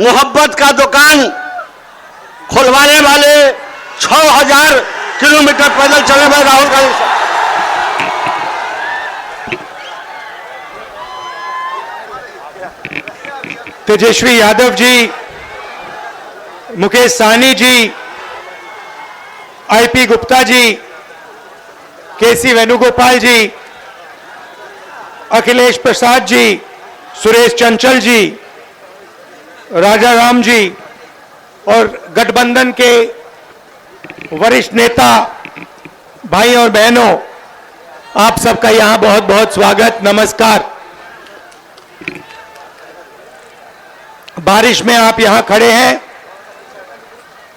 मोहब्बत का दुकान खुलवाने वाले 6000 किलोमीटर पैदल चले हुए राहुल गांधी साहब। तेजस्वी यादव जी, मुकेश सहनी जी, आईपी गुप्ता जी, केसी वेणुगोपाल जी, अखिलेश प्रसाद जी, सुरेश चंचल जी, राजा राम जी और गठबंधन के वरिष्ठ नेता भाई और बहनों, आप सबका यहां बहुत बहुत स्वागत, नमस्कार। बारिश में आप यहां खड़े हैं,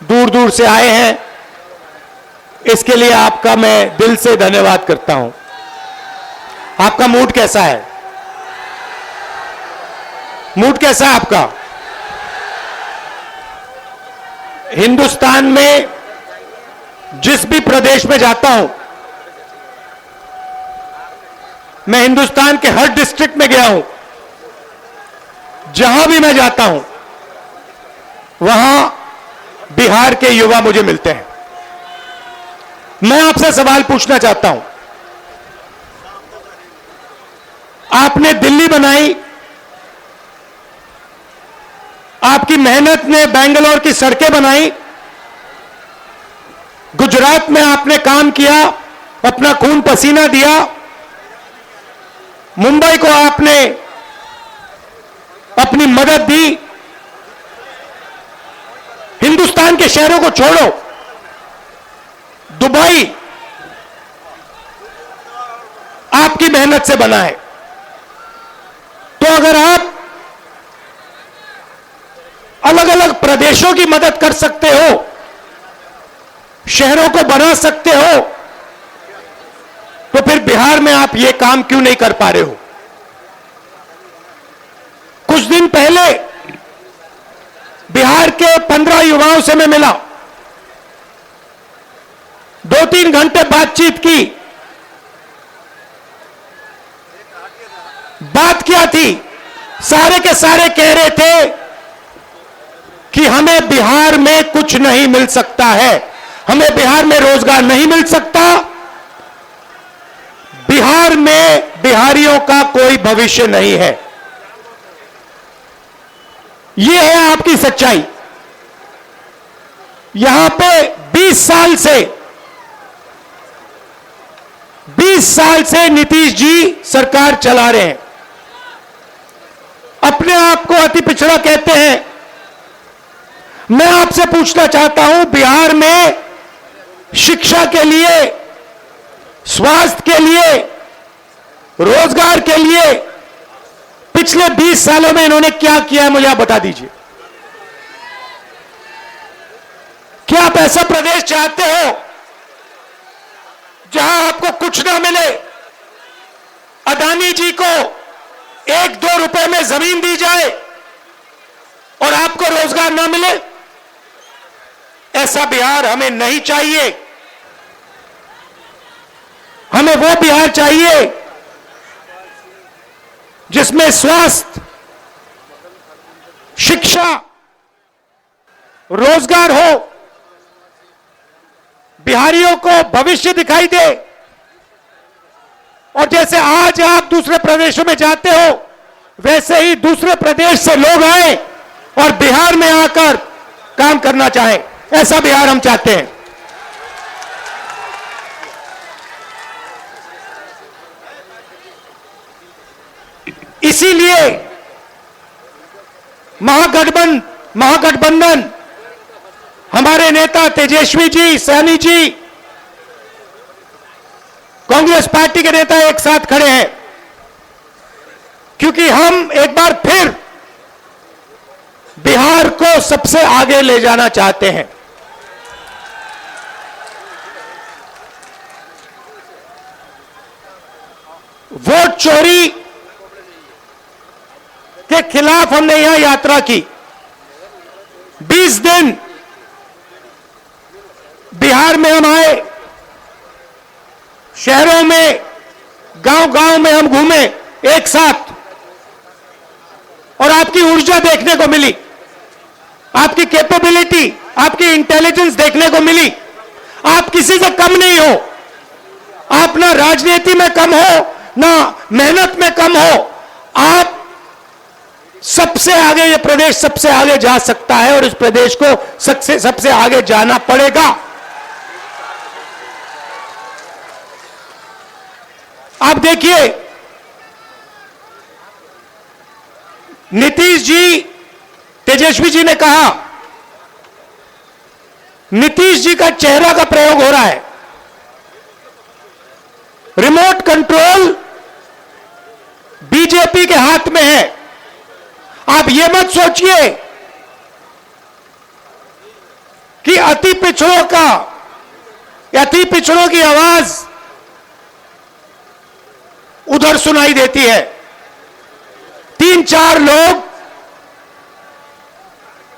दूर दूर से आए हैं, इसके लिए आपका मैं दिल से धन्यवाद करता हूं। आपका मूड कैसा है? मूड कैसा है आपका? हिंदुस्तान में जिस भी प्रदेश में जाता हूं, मैं हिंदुस्तान के हर डिस्ट्रिक्ट में गया हूं, जहां भी मैं जाता हूं वहां बिहार के युवा मुझे मिलते हैं। मैं आपसे सवाल पूछना चाहता हूं, आपने दिल्ली बनाई, आपकी मेहनत ने बेंगलोर की सड़कें बनाई, गुजरात में आपने काम किया, अपना खून पसीना दिया, मुंबई को आपने अपनी मदद दी। हिंदुस्तान के शहरों को छोड़ो, दुबई आपकी मेहनत से बना है। तो अगर आप अलग अलग प्रदेशों की मदद कर सकते हो, शहरों को बना सकते हो, तो फिर बिहार में आप ये काम क्यों नहीं कर पा रहे हो? कुछ दिन पहले बिहार के 15 युवाओं से मैं मिला, 2-3 घंटे बातचीत की। बात क्या थी? सारे के सारे कह रहे थे कि हमें बिहार में कुछ नहीं मिल सकता है, हमें बिहार में रोजगार नहीं मिल सकता, बिहार में बिहारियों का कोई भविष्य नहीं है। यह है आपकी सच्चाई। यहां पे 20 साल से नीतीश जी सरकार चला रहे हैं। अपने आप को अति पिछड़ा कहते हैं। मैं आपसे पूछना चाहता हूं, बिहार में शिक्षा के लिए, स्वास्थ्य के लिए, रोजगार के लिए पिछले 20 सालों में इन्होंने क्या किया है, मुझे आप बता दीजिए। क्या आप ऐसा प्रदेश चाहते हो जहां आपको कुछ ना मिले, अदानी जी को 1-2 रुपए में जमीन दी जाए और आपको रोजगार ना मिले? ऐसा बिहार हमें नहीं चाहिए। हमें वो बिहार चाहिए जिसमें स्वास्थ्य, शिक्षा, रोजगार हो, बिहारियों को भविष्य दिखाई दे। और जैसे आज आप दूसरे प्रदेशों में जाते हो, वैसे ही दूसरे प्रदेश से लोग आए और बिहार में आकर काम करना चाहें। ऐसा बिहार हम चाहते हैं। इसीलिए महागठबंधन हमारे नेता तेजस्वी जी, सहनी जी, कांग्रेस पार्टी के नेता एक साथ खड़े हैं, क्योंकि हम एक बार फिर बिहार को सबसे आगे ले जाना चाहते हैं। वोट चोरी के खिलाफ हमने यहां यात्रा की। 20 दिन बिहार में हम आए, शहरों में, गांव-गांव में हम घूमे एक साथ, और आपकी ऊर्जा देखने को मिली। आपकी कैपेबिलिटी, आपकी इंटेलिजेंस देखने को मिली। आप किसी से कम नहीं हो। आप ना राजनीति में कम हो, ना मेहनत में कम हो। आप सबसे आगे, ये प्रदेश सबसे आगे जा सकता है और इस प्रदेश को सबसे आगे जाना पड़ेगा। आप देखिए, नीतीश जी, तेजस्वी जी ने कहा, नीतीश जी का चेहरा का प्रयोग हो रहा है। रिमोट कंट्रोल बीजेपी के हाथ में है। आप ये मत सोचिए कि अति पिछड़ों की आवाज उधर सुनाई देती है। 3-4 लोग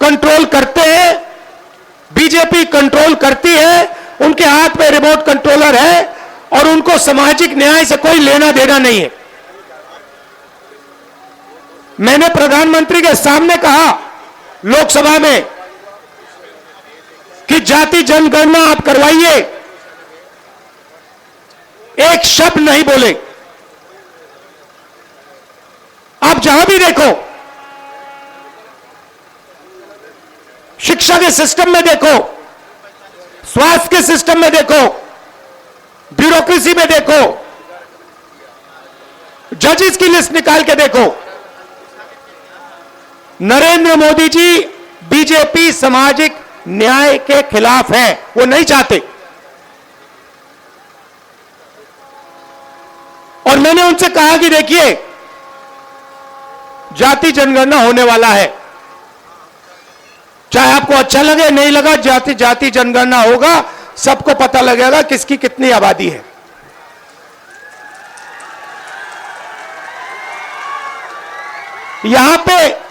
कंट्रोल करते हैं, बीजेपी कंट्रोल करती है, उनके हाथ में रिमोट कंट्रोलर है और उनको सामाजिक न्याय से कोई लेना देना नहीं है। मैंने प्रधानमंत्री के सामने कहा लोकसभा में कि जाति जनगणना आप करवाइए, एक शब्द नहीं बोले। आप जहां भी देखो, शिक्षा के सिस्टम में देखो, स्वास्थ्य के सिस्टम में देखो, ब्यूरोक्रेसी में देखो, जजेस की लिस्ट निकाल के देखो, नरेंद्र मोदी जी बीजेपी सामाजिक न्याय के खिलाफ है। वो नहीं चाहते। और मैंने उनसे कहा कि देखिए, जाति जनगणना होने वाला है, चाहे आपको अच्छा लगे नहीं लगा, जाति जनगणना होगा, सबको पता लगेगा किसकी कितनी आबादी है। यहां पे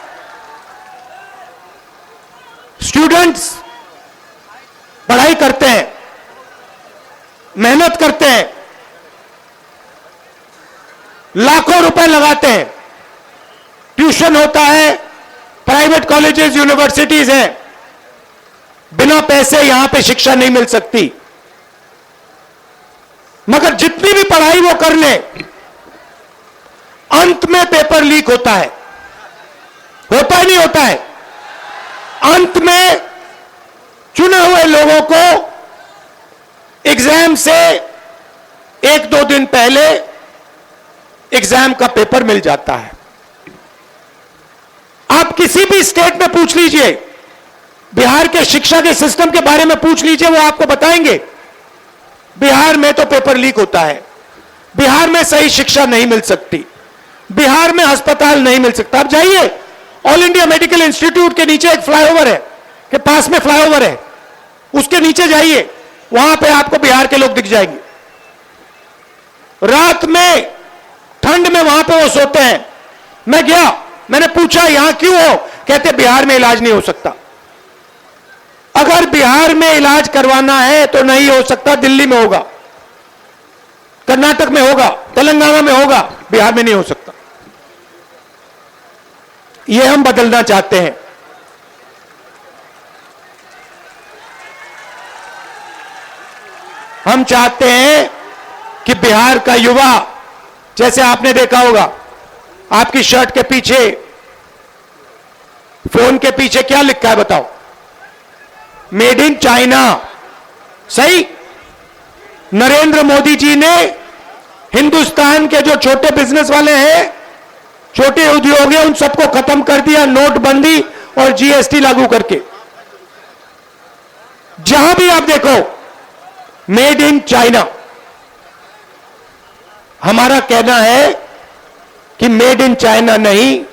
स्टूडेंट्स पढ़ाई करते हैं, मेहनत करते हैं, लाखों रुपए लगाते हैं, ट्यूशन होता है, प्राइवेट कॉलेजेस यूनिवर्सिटीज हैं। बिना पैसे यहां पे शिक्षा नहीं मिल सकती। मगर जितनी भी पढ़ाई वो कर ले, अंत में पेपर लीक होता है। होता ही नहीं होता है। अंत में चुने हुए लोगों को एग्जाम से 1-2 दिन पहले एग्जाम का पेपर मिल जाता है। आप किसी भी स्टेट में पूछ लीजिए, बिहार के शिक्षा के सिस्टम के बारे में पूछ लीजिए, वो आपको बताएंगे बिहार में तो पेपर लीक होता है, बिहार में सही शिक्षा नहीं मिल सकती, बिहार में अस्पताल नहीं मिल सकता। आप जाइए, ऑल इंडिया मेडिकल इंस्टीट्यूट के नीचे एक फ्लाईओवर है, के पास में फ्लाईओवर है, उसके नीचे जाइए, वहां पे आपको बिहार के लोग दिख जाएंगे। रात में ठंड में वहां पे वो सोते हैं। मैं गया, मैंने पूछा यहां क्यों हो? कहते बिहार में इलाज नहीं हो सकता। अगर बिहार में इलाज करवाना है तो नहीं हो सकता, दिल्ली में होगा, कर्नाटक में होगा, तेलंगाना में होगा, बिहार में नहीं हो सकता। यह हम बदलना चाहते हैं। हम चाहते हैं कि बिहार का युवा, जैसे आपने देखा होगा, आपकी शर्ट के पीछे, फोन के पीछे क्या लिखा है बताओ? Made in China. सही? नरेंद्र मोदी जी ने हिंदुस्तान के जो छोटे बिजनेस वाले हैं, छोटे उद्योग हैं, उन सबको खत्म कर दिया नोटबंदी और जीएसटी लागू करके। जहां भी आप देखो मेड इन चाइना। हमारा कहना है कि मेड इन चाइना नहीं,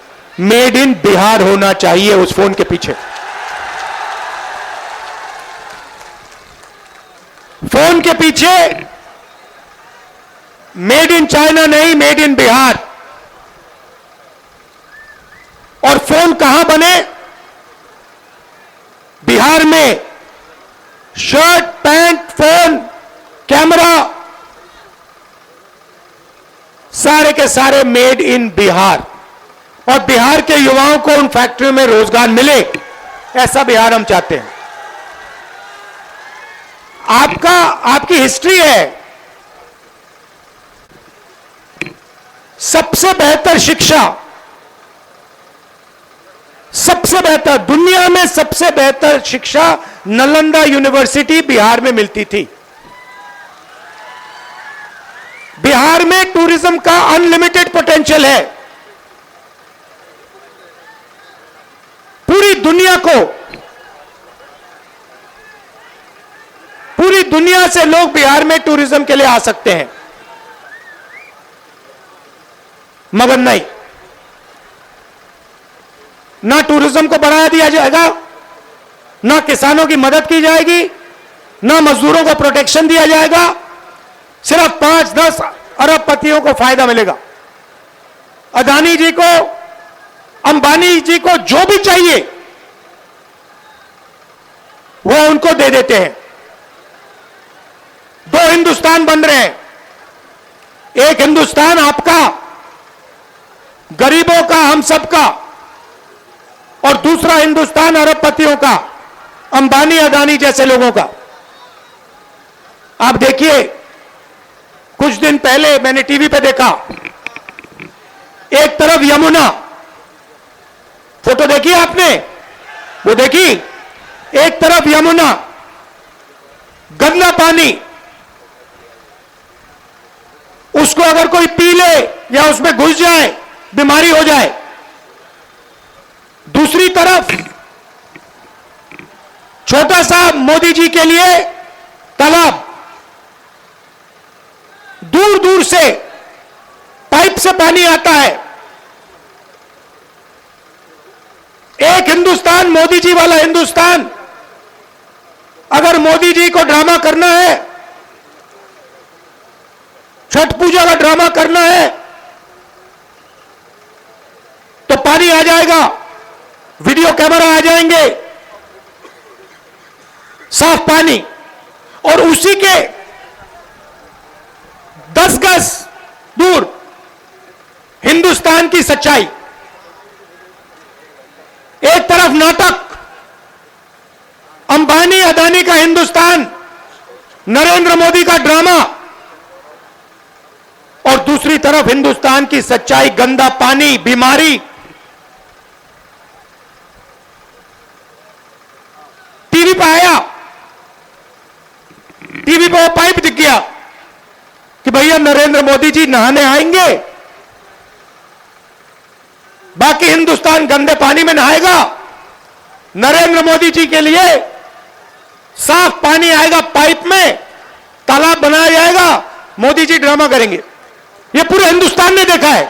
मेड इन बिहार होना चाहिए उस फोन के पीछे। फोन के पीछे मेड इन चाइना नहीं, मेड इन बिहार। और फोन कहां बने? बिहार में। शर्ट, पैंट, फोन, कैमरा, सारे के सारे मेड इन बिहार। और बिहार के युवाओं को उन फैक्ट्रियों में रोजगार मिले। ऐसा बिहार हम चाहते हैं। आपकी हिस्ट्री है, सबसे बेहतर शिक्षा, सबसे बेहतर, दुनिया में सबसे बेहतर शिक्षा नालंदा यूनिवर्सिटी बिहार में मिलती थी। बिहार में टूरिज्म का अनलिमिटेड पोटेंशियल है। पूरी दुनिया से लोग बिहार में टूरिज्म के लिए आ सकते हैं, मगर नहीं, ना टूरिज्म को बढ़ावा दिया जाएगा, ना किसानों की मदद की जाएगी, ना मजदूरों को प्रोटेक्शन दिया जाएगा। सिर्फ 5-10 अरबपतियों को फायदा मिलेगा। अदानी जी को, अंबानी जी को जो भी चाहिए वो उनको दे देते हैं। 2 हिंदुस्तान बन रहे हैं, एक हिंदुस्तान आपका, गरीबों का, हम सबका, और दूसरा हिंदुस्तान अरबपतियों का, अंबानी अदानी जैसे लोगों का। आप देखिए, कुछ दिन पहले मैंने टीवी पे देखा, एक तरफ यमुना, फोटो देखी आपने, वो देखी, एक तरफ यमुना, गंदा पानी, उसको अगर कोई पी ले या उसमें घुस जाए बीमारी हो जाए। दूसरी तरफ छोटा सा मोदी जी के लिए तालाब, दूर दूर से पाइप से पानी आता है। एक हिंदुस्तान, मोदी जी वाला हिंदुस्तान, अगर मोदी जी को ड्रामा करना है, छठ पूजा का ड्रामा करना है, तो पानी आ जाएगा, वीडियो कैमरा आ जाएंगे, साफ पानी, और उसी के 10 गज दूर हिंदुस्तान की सच्चाई। एक तरफ नाटक, अंबानी अदानी का हिंदुस्तान, नरेंद्र मोदी का ड्रामा, और दूसरी तरफ हिंदुस्तान की सच्चाई, गंदा पानी, बीमारी। टीवी पे आया, टीवी पे वो पाइप दिख गया कि भैया नरेंद्र मोदी जी नहाने आएंगे, बाकी हिंदुस्तान गंदे पानी में नहाएगा। नरेंद्र मोदी जी के लिए साफ पानी आएगा, पाइप में तालाब बनाया जाएगा, मोदी जी ड्रामा करेंगे। ये पूरे हिंदुस्तान ने देखा है,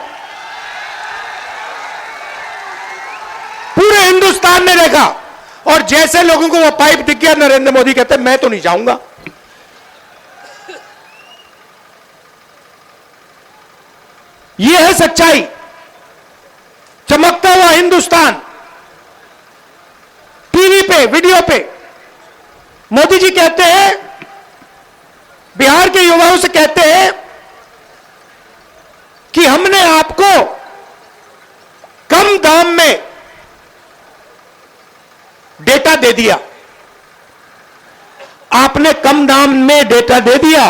पूरे हिंदुस्तान ने देखा। और जैसे लोगों को वो पाइप दिख गया, नरेंद्र मोदी कहते मैं तो नहीं जाऊंगा। ये है सच्चाई, चमकता हुआ हिंदुस्तान। टीवी पे, वीडियो पे मोदी जी कहते हैं, बिहार के युवाओं से कहते हैं कि हमने आपको कम दाम में डेटा दे दिया। आपने कम दाम में डेटा दे दिया,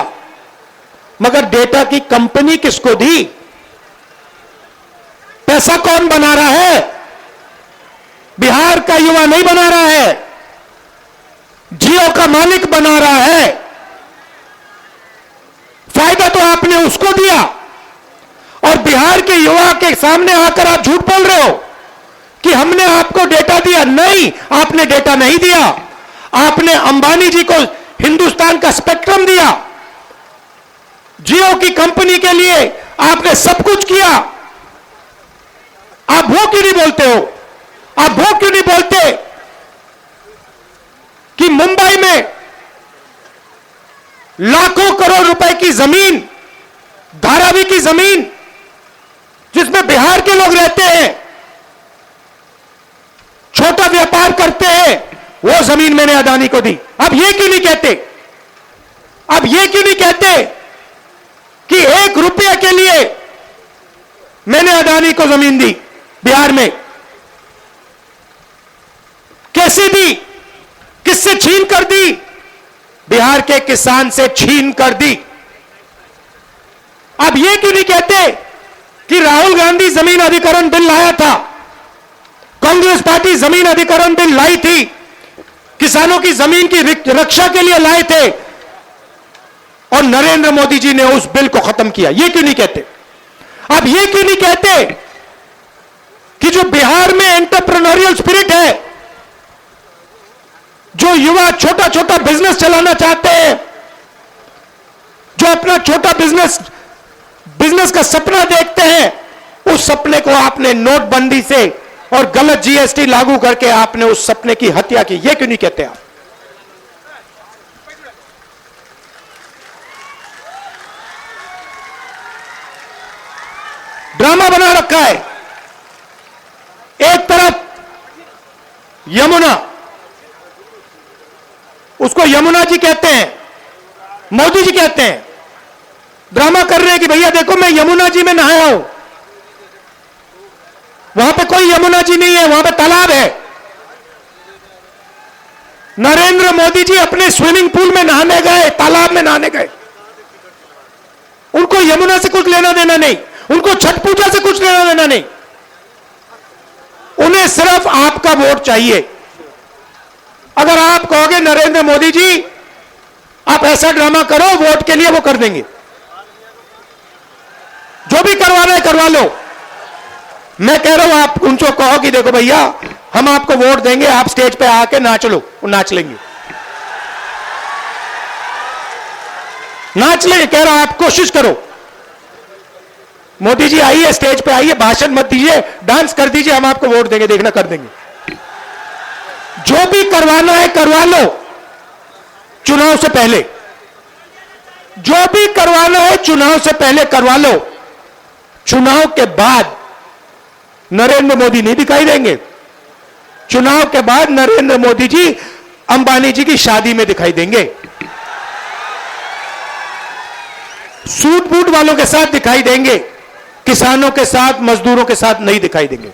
मगर डेटा की कंपनी किसको दी? पैसा कौन बना रहा है? बिहार का युवा नहीं बना रहा है, जियो का मालिक बना रहा है। फायदा तो आपने उसको दिया, और बिहार के युवा के सामने आकर आप झूठ बोल रहे हो कि हमने आपको डेटा दिया। नहीं, आपने डेटा नहीं दिया। आपने अंबानी जी को हिंदुस्तान का स्पेक्ट्रम दिया, जियो की कंपनी के लिए आपने सब कुछ किया। आप वो क्यों नहीं बोलते हो? आप वो क्यों नहीं बोलते कि मुंबई में लाखों करोड़ रुपए की जमीन, धारावी की जमीन, जिसमें बिहार के लोग रहते हैं, छोटा व्यापार करते हैं, वो जमीन मैंने अदानी को दी। अब ये क्यों नहीं कहते? अब ये क्यों नहीं कहते कि 1 रुपये के लिए मैंने अदानी को जमीन दी बिहार में? कैसे दी? किससे छीन कर दी? बिहार के किसान से छीन कर दी। अब यह क्यों नहीं कहते कि राहुल गांधी जमीन अधिग्रहण बिल लाया था, कांग्रेस पार्टी जमीन अधिग्रहण बिल लाई थी, किसानों की जमीन की रक्षा के लिए लाए थे, और नरेंद्र मोदी जी ने उस बिल को खत्म किया? यह क्यों नहीं कहते? अब यह क्यों नहीं कहते कि जो बिहार में एंटरप्रेन्योरियल स्पिरिट है, जो युवा छोटा छोटा बिजनेस चलाना चाहते हैं, जो अपना छोटा बिजनेस का सपना देखते हैं, उस सपने को आपने नोटबंदी से और गलत जीएसटी लागू करके आपने उस सपने की हत्या की? यह क्यों नहीं कहते आप? ड्रामा बना रखा है। एक तरफ यमुना, उसको यमुना जी कहते हैं, मोदी जी कहते हैं, ड्रामा कर रहे हैं कि भैया देखो मैं यमुना जी में नहाया हूं। वहां पे कोई यमुना जी नहीं है, वहां पे तालाब है। नरेंद्र मोदी जी अपने स्विमिंग पूल में नहाने गए, तालाब में नहाने गए। उनको यमुना से कुछ लेना देना नहीं, उनको छठ पूजा से कुछ लेना देना नहीं। उन्हें सिर्फ आपका वोट चाहिए। अगर आप कहोगे नरेंद्र मोदी जी आप ऐसा ड्रामा करो वोट के लिए, वो कर देंगे। जो भी करवाना है करवा लो। मैं कह रहा हूं आप उनको कहो कि देखो भैया हम आपको वोट देंगे, आप स्टेज पे आके नाच लो, वो नाच लेंगे। नाच लेंगे। कह रहा हूं आप कोशिश करो, मोदी जी आइए, स्टेज पे आइए, भाषण मत दीजिए, डांस कर दीजिए, हम आपको वोट देंगे, देखना कर देंगे। जो भी करवाना है करवा लो चुनाव से पहले। जो भी करवाना है चुनाव से पहले करवा लो। चुनाव के बाद नरेंद्र मोदी नहीं दिखाई देंगे। चुनाव के बाद नरेंद्र मोदी जी अंबानी जी की शादी में दिखाई देंगे, सूट बूट वालों के साथ दिखाई देंगे, किसानों के साथ, मजदूरों के साथ नहीं दिखाई देंगे।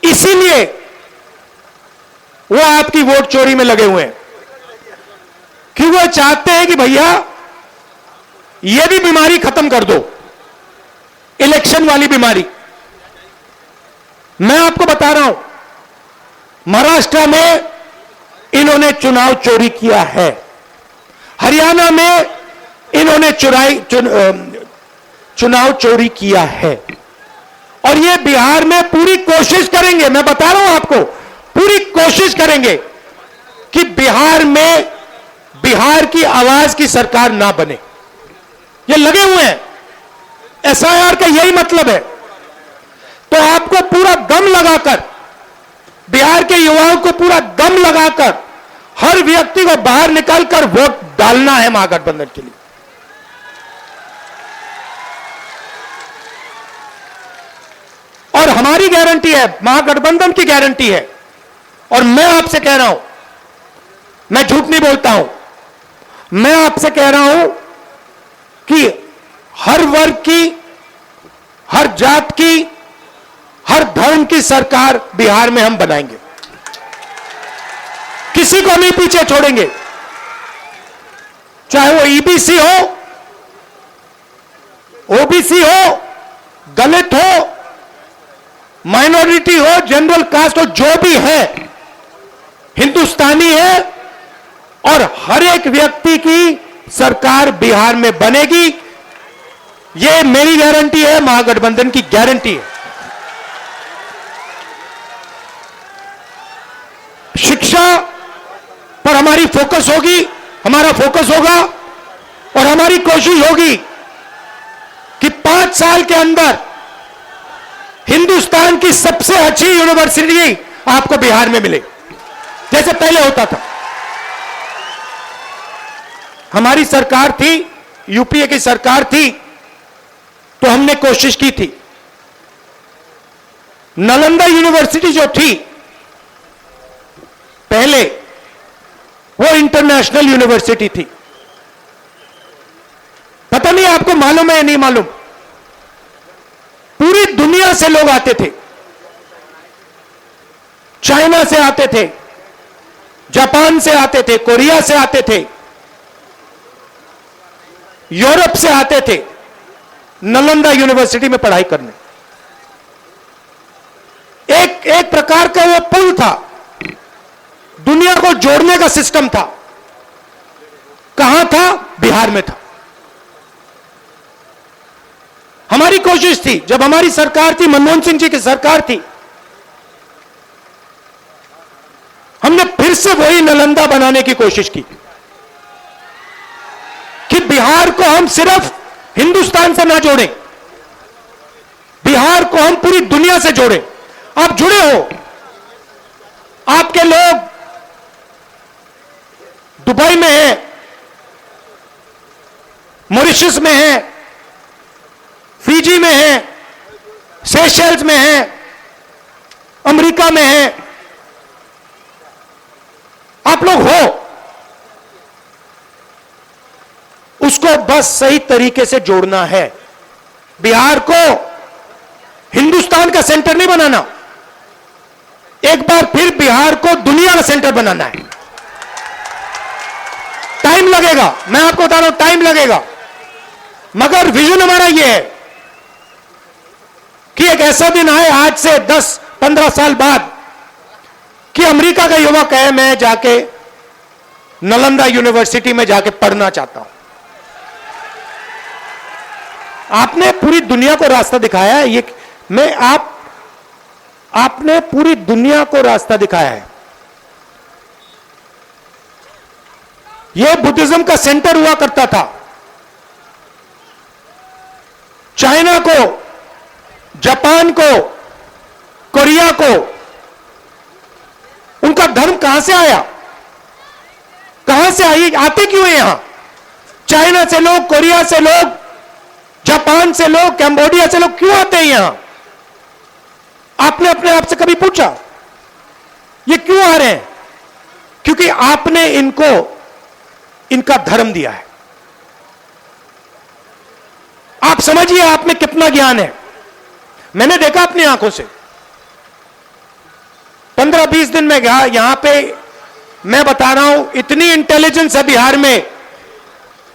इसीलिए वो आपकी वोट चोरी में लगे हुए हैं कि वो चाहते हैं कि भैया ये भी बीमारी खत्म कर दो, इलेक्शन वाली बीमारी। मैं आपको बता रहा हूं, महाराष्ट्र में इन्होंने चुनाव चोरी किया है, हरियाणा में इन्होंने चुनाव चोरी किया है, और ये बिहार में पूरी कोशिश करेंगे। मैं बता रहा हूं आपको, पूरी कोशिश करेंगे कि बिहार में बिहार की आवाज की सरकार ना बने। ये लगे हुए हैं। एसआईआर का यही मतलब है। तो आपको पूरा दम लगाकर, बिहार के युवाओं को पूरा दम लगाकर, हर व्यक्ति को बाहर निकालकर वोट डालना है महागठबंधन के लिए। और हमारी गारंटी है, महागठबंधन की गारंटी है। और मैं आपसे कह रहा हूं, मैं झूठ नहीं बोलता हूं, मैं आपसे कह रहा हूं कि हर वर्ग की, हर जात की, हर धर्म की सरकार बिहार में हम बनाएंगे। किसी को नहीं पीछे छोड़ेंगे, चाहे वो ईबीसी हो, ओबीसी हो, दलित हो, माइनॉरिटी हो, जनरल कास्ट हो, जो भी है, हिंदुस्तानी है, और हर एक व्यक्ति की सरकार बिहार में बनेगी। यह मेरी गारंटी है, महागठबंधन की गारंटी है। शिक्षा पर हमारी फोकस होगी, हमारा फोकस होगा, और हमारी कोशिश होगी कि 5 साल के अंदर हिंदुस्तान की सबसे अच्छी यूनिवर्सिटी आपको बिहार में मिले, जैसे पहले होता था। हमारी सरकार थी, यूपीए की सरकार थी, तो हमने कोशिश की थी। नालंदा यूनिवर्सिटी जो थी पहले, वो इंटरनेशनल यूनिवर्सिटी थी। पता नहीं आपको मालूम है या नहीं मालूम, पूरी दुनिया से लोग आते थे। चाइना से आते थे, जापान से आते थे, कोरिया से आते थे, यूरोप से आते थे नालंदा यूनिवर्सिटी में पढ़ाई करने। एक प्रकार का वो पुल था, दुनिया को जोड़ने का सिस्टम था। कहां था? बिहार में था। हमारी कोशिश थी, जब हमारी सरकार थी, मनमोहन सिंह जी की सरकार थी, हमने फिर से वही नालंदा बनाने की कोशिश की कि बिहार को हम सिर्फ हिंदुस्तान से ना जोड़ें, बिहार को हम पूरी दुनिया से जोड़ें। आप जुड़े हो, आपके लोग दुबई में हैं, मॉरिशस में हैं, फिजी में हैं, सेशेल्स में हैं, अमेरिका में हैं, आप लोग हो। उसको बस सही तरीके से जोड़ना है। बिहार को हिंदुस्तान का सेंटर नहीं बनाना, एक बार फिर बिहार को दुनिया का सेंटर बनाना है। टाइम लगेगा, मैं आपको बता रहा हूं, टाइम लगेगा, मगर विजन हमारा यह है कि एक ऐसा दिन आए आज से 10-15 साल बाद कि अमेरिका का युवक है, मैं जाके नालंदा यूनिवर्सिटी में जाके पढ़ना चाहता हूं। आपने पूरी दुनिया को रास्ता दिखाया है, ये आपने पूरी दुनिया को रास्ता दिखाया है। यह बुद्धिज्म का सेंटर हुआ करता था। चाइना को, जापान को, कोरिया को, उनका धर्म कहां से आया? कहां से आई? आते क्यों हैं यहां? चाइना से लोग, कोरिया से लोग, जापान से लोग, कैम्बोडिया से लोग क्यों आते हैं यहां? आपने अपने आप से कभी पूछा ये क्यों आ रहे हैं? क्योंकि आपने इनको इनका धर्म दिया है। आप समझिए आप में कितना ज्ञान है। मैंने देखा अपनी आंखों से, 15-20 दिन में गया यहां पे, मैं बता रहा हूं, इतनी इंटेलिजेंस है बिहार में,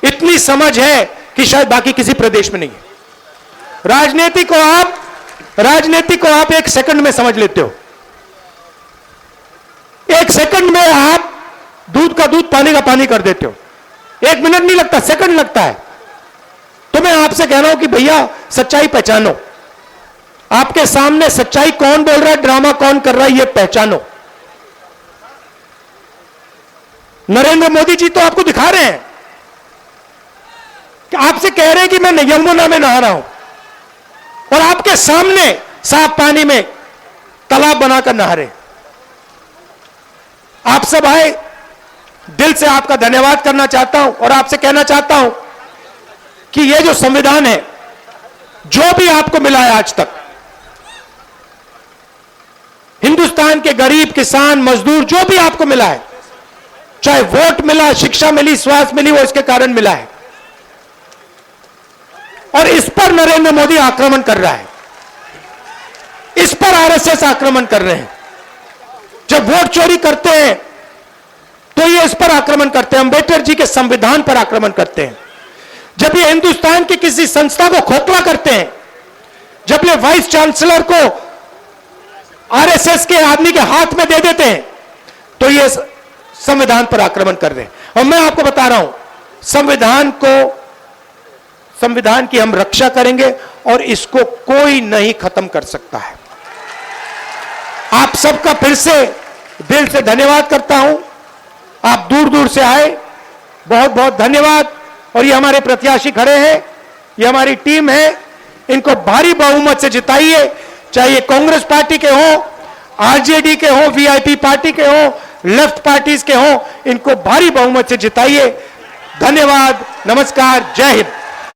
इतनी समझ है कि शायद बाकी किसी प्रदेश में नहीं है। राजनीति को आप 1 सेकंड में समझ लेते हो। 1 सेकंड में आप दूध का दूध, पानी का पानी कर देते हो। 1 मिनट नहीं लगता, सेकंड लगता है। तो मैं आपसे कह रहा हूं कि भैया सच्चाई पहचानो। आपके सामने सच्चाई कौन बोल रहा है, ड्रामा कौन कर रहा है, यह पहचानो। नरेंद्र मोदी जी तो आपको दिखा रहे हैं कि आपसे कह रहे हैं कि मैं यमुना में नहा रहा हूं, और आपके सामने साफ पानी में तालाब बनाकर नहा रहे। आप सब आए, दिल से आपका धन्यवाद करना चाहता हूं और आपसे कहना चाहता हूं कि यह जो संविधान है, जो भी आपको मिला है आज तक, हिंदुस्तान के गरीब, किसान, मजदूर, जो भी आपको मिला है, चाहे वोट मिला, शिक्षा मिली, स्वास्थ्य मिली, वो इसके कारण मिला है। और इस पर नरेंद्र मोदी आक्रमण कर रहा है, इस पर आरएसएस आक्रमण कर रहे हैं। जब वोट चोरी करते हैं तो ये इस पर आक्रमण करते हैं, अंबेडकर जी के संविधान पर आक्रमण करते हैं। जब ये हिंदुस्तान की किसी संस्था को खोखला करते हैं, जब ये वाइस चांसलर को आरएसएस के आदमी के हाथ में दे देते हैं, तो ये संविधान पर आक्रमण कर रहे हैं। और मैं आपको बता रहा हूं, संविधान की हम रक्षा करेंगे और इसको कोई नहीं खत्म कर सकता है। आप सबका फिर से दिल से धन्यवाद करता हूं। आप दूर दूर से आए, बहुत बहुत धन्यवाद। और ये हमारे प्रत्याशी खड़े हैं, ये हमारी टीम है, इनको भारी बहुमत से जिताइए, चाहे कांग्रेस पार्टी के हो, आरजेडी के हो, वीआईपी पार्टी के हो, लेफ्ट पार्टीज के हो, इनको भारी बहुमत से जिताइए। धन्यवाद, नमस्कार, जय हिंद।